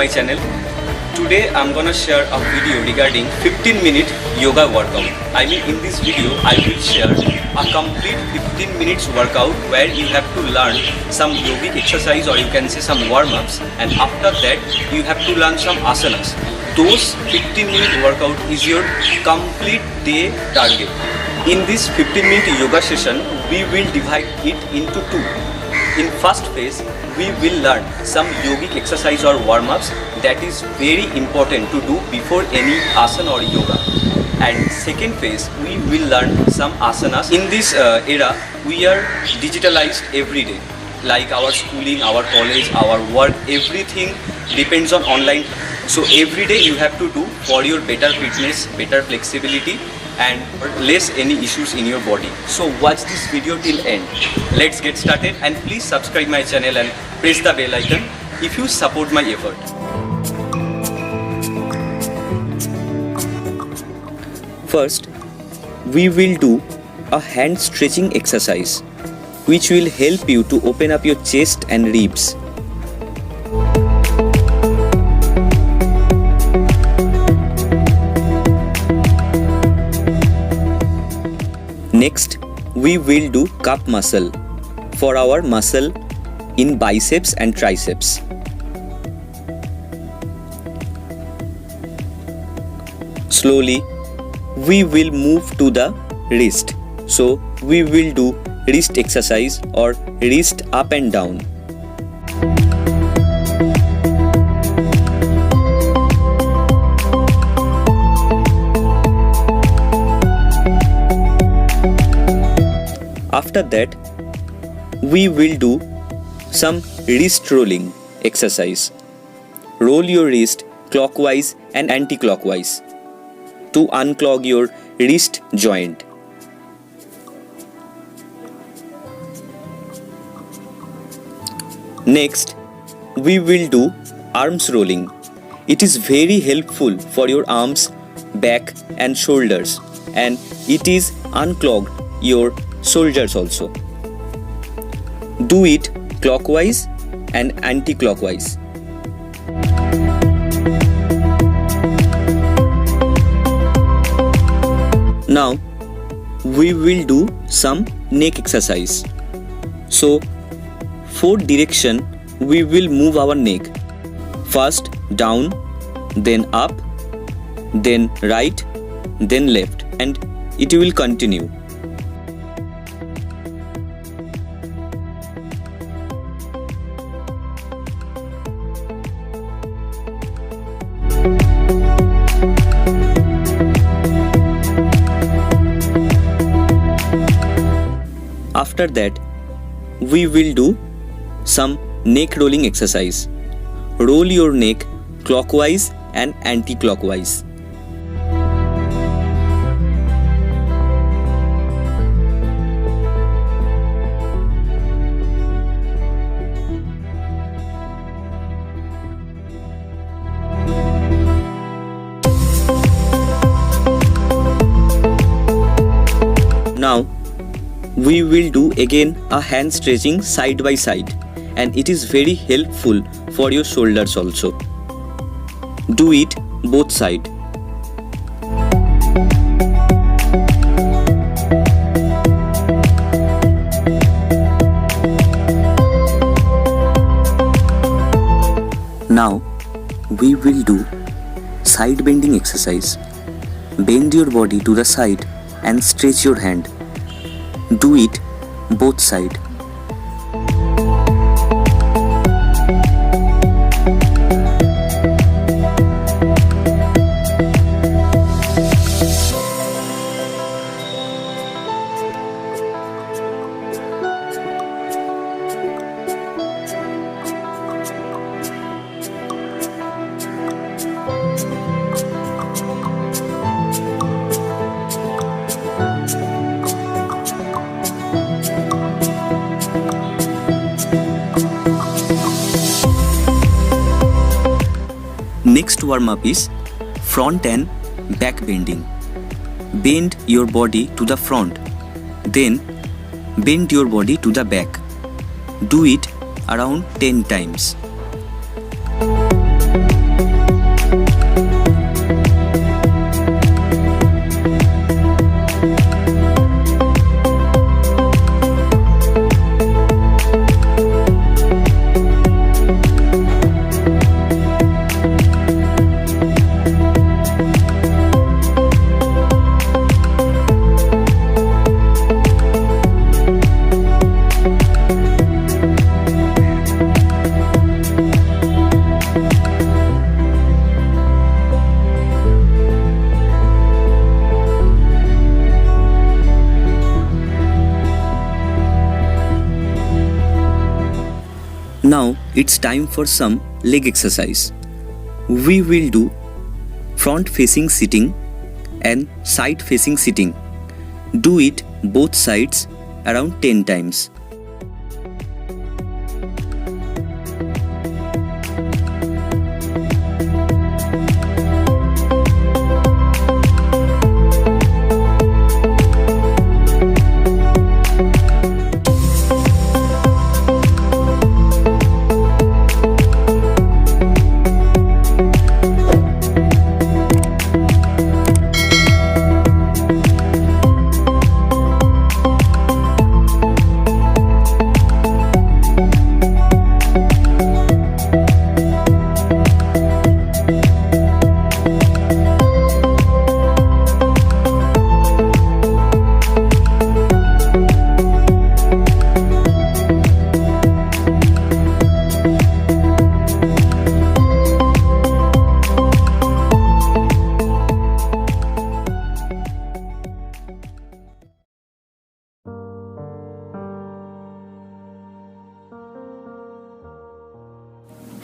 my channel. Today I'm gonna share a video regarding 15-minute yoga workout. I mean, in this video I will share a complete 15 minutes workout where you have to learn some yogic exercise, or you can say some warm-ups, and after that you have to learn some asanas. Those 15-minute workout is your complete day target. In this 15-minute yoga session, we will divide it into two. In first phase, we will learn some yogic exercise or warm-ups that is very important to do before any asana or yoga. And second phase, we will learn some asanas. In this era, we are digitalized every day. Like our schooling, our college, our work, everything depends on online. So every day you have to do for your better fitness, better flexibility, and less any issues in your body. So watch this video till end. Let's get started, and please subscribe my channel and press the bell icon if you support my effort. First, we will do a hand stretching exercise which will help you to open up your chest and ribs. Next, we will do calf muscle for our muscle in biceps and triceps. Slowly, we will move to the wrist. So, we will do wrist exercise or wrist up and down. After that, we will do some wrist rolling exercise. Roll your wrist clockwise and anti-clockwise to unclog your wrist joint. Next, we will do arms rolling. It is very helpful for your arms, back and shoulders, and it is unclogged your shoulders also. Do it clockwise and anti-clockwise. Now we will do some neck exercise. So 4 direction we will move our neck. First down, then up, then right, then left, and it will continue. After that, we will do some neck rolling exercise. Roll your neck clockwise and anti-clockwise. Now, we will do again a hand stretching side by side, and it is very helpful for your shoulders also. Do it both sides. Now we will do side bending exercise. Bend your body to the side and stretch your hand. Do it both sides. Next warm-up is front and back bending. Bend your body to the front, then bend your body to the back. Do it around 10 times. Now it's time for some leg exercise. We will do front facing sitting and side facing sitting. Do it both sides around 10 times.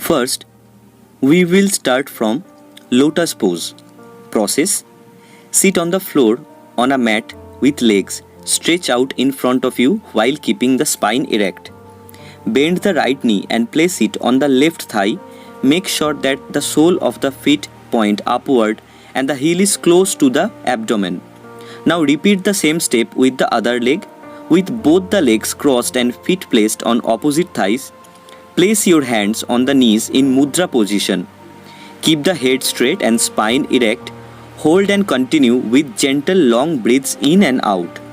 First, we will start from lotus pose. Process: sit on the floor on a mat with legs stretched out in front of you while keeping the spine erect. Bend the right knee and place it on the left thigh. Make sure that the sole of the feet point upward and the heel is close to the abdomen. Now repeat the same step with the other leg. With both the legs crossed and feet placed on opposite thighs, place your hands on the knees in mudra position. Keep the head straight and spine erect. Hold and continue with gentle long breaths in and out.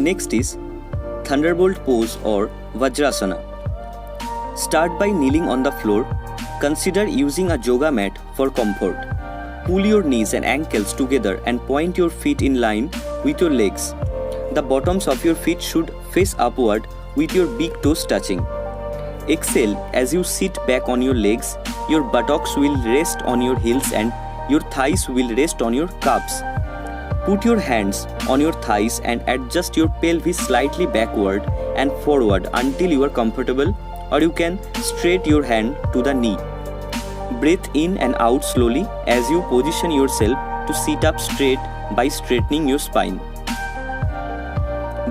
Next is Thunderbolt pose or Vajrasana. Start by kneeling on the floor. Consider using a yoga mat for comfort. Pull your knees and ankles together and point your feet in line with your legs. The bottoms of your feet should face upward with your big toes touching. Exhale as you sit back on your legs. Your buttocks will rest on your heels and your thighs will rest on your calves. Put your hands on your thighs and adjust your pelvis slightly backward and forward until you are comfortable, or you can straight your hand to the knee. Breathe in and out slowly as you position yourself to sit up straight by straightening your spine.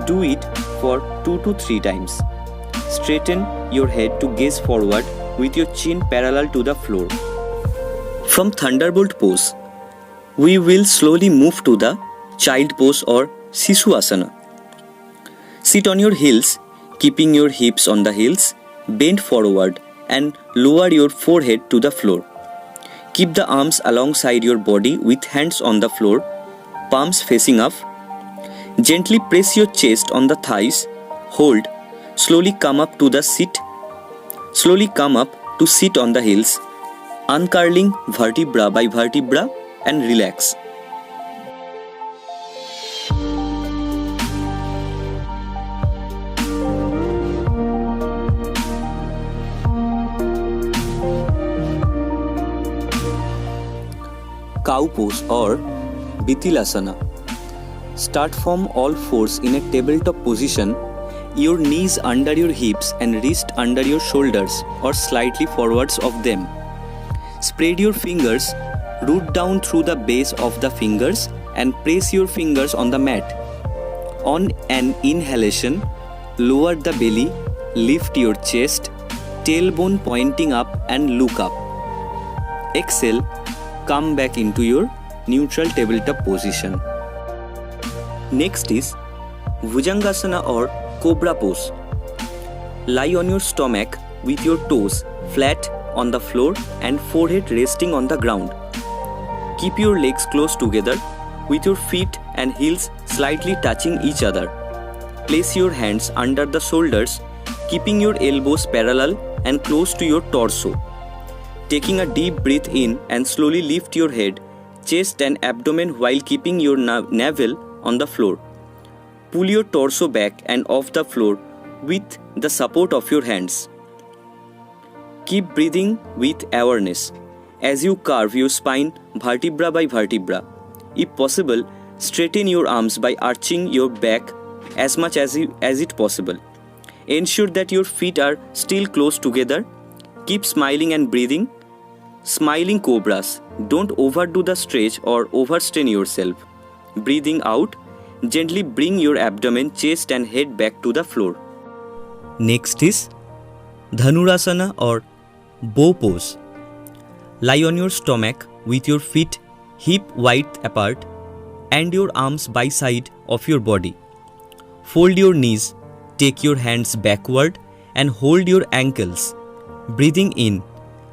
Do it for 2 to 3 times. Straighten your head to gaze forward with your chin parallel to the floor. From Thunderbolt pose, we will slowly move to the child pose or Sishu-asana. Sit on your heels, keeping your hips on the heels, bend forward and lower your forehead to the floor. Keep the arms alongside your body with hands on the floor, palms facing up. Gently press your chest on the thighs. Hold. Slowly come up to the sit. Slowly come up to sit on the heels, uncurling vertebra by vertebra and relax. Cow pose or Bithilasana. Start from all fours in a tabletop position. Your knees under your hips and wrist under your shoulders or slightly forwards of them. Spread your fingers, root down through the base of the fingers and press your fingers on the mat. On an inhalation, lower the belly, lift your chest, tailbone pointing up and look up. Exhale, come back into your neutral tabletop position. Next is Bhujangasana or Cobra pose. Lie on your stomach with your toes flat on the floor and forehead resting on the ground. Keep your legs close together with your feet and heels slightly touching each other. Place your hands under the shoulders, keeping your elbows parallel and close to your torso. Taking a deep breath in and slowly lift your head, chest and abdomen while keeping your navel on the floor. Pull your torso back and off the floor with the support of your hands. Keep breathing with awareness as you carve your spine vertebra by vertebra. If possible, straighten your arms by arching your back as much as it possible. Ensure that your feet are still close together. Keep smiling and breathing. Smiling cobras. Don't overdo the stretch or overstrain yourself. Breathing out, gently bring your abdomen, chest and head back to the floor. Next is Dhanurasana or bow pose. Lie on your stomach with your feet hip width apart and your arms by side of your body. Fold your knees, take your hands backward and hold your ankles. Breathing in,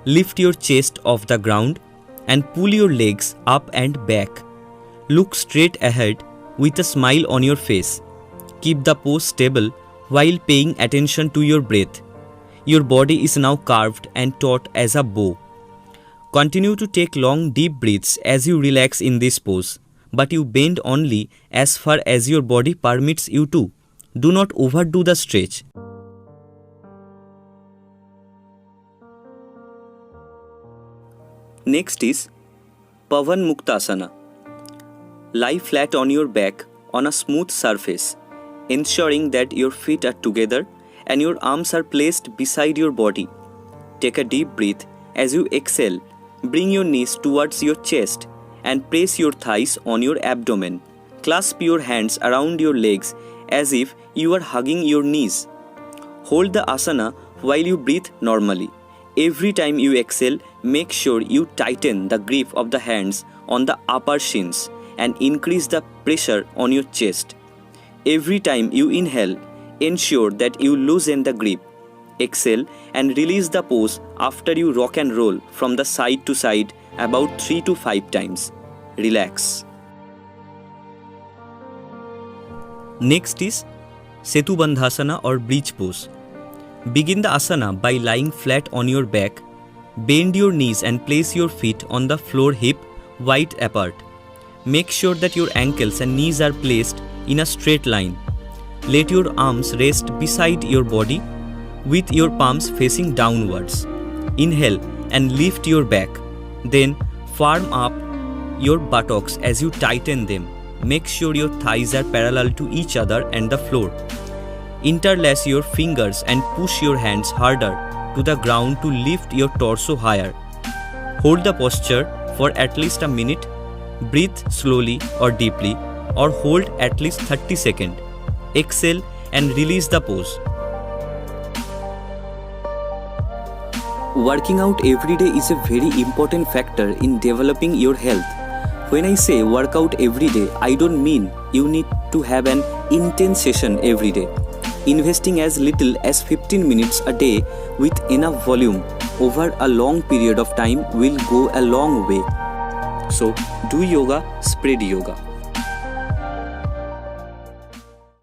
lift your chest off the ground and pull your legs up and back. Look straight ahead with a smile on your face. Keep the pose stable while paying attention to your breath. Your body is now carved and taut as a bow. Continue to take long deep breaths as you relax in this pose, but you bend only as far as your body permits you to. Do not overdo the stretch. Next is Pavan Muktasana. Lie flat on your back on a smooth surface, ensuring that your feet are together and your arms are placed beside your body. Take a deep breath as you exhale. Bring your knees towards your chest and press your thighs on your abdomen. Clasp your hands around your legs as if you are hugging your knees. Hold the asana while you breathe normally. Every time you exhale, make sure you tighten the grip of the hands on the upper shins and increase the pressure on your chest. Every time you inhale, ensure that you loosen the grip. Exhale and release the pose after you rock and roll from the side to side about 3 to 5 times. Relax. Next is Setubandhasana or bridge pose. Begin the asana by lying flat on your back. Bend your knees and place your feet on the floor hip wide apart. Make sure that your ankles and knees are placed in a straight line. Let your arms rest beside your body with your palms facing downwards. Inhale and lift your back. Then firm up your buttocks as you tighten them. Make sure your thighs are parallel to each other and the floor. Interlace your fingers and push your hands harder to the ground to lift your torso higher. Hold the posture for at least a minute. Breathe slowly or deeply or hold at least 30 seconds. Exhale and release the pose. Working out every day is a very important factor in developing your health. When I say work out every day, I don't mean you need to have an intense session every day. Investing as little as 15 minutes a day with enough volume over a long period of time will go a long way. So, do yoga, spread yoga.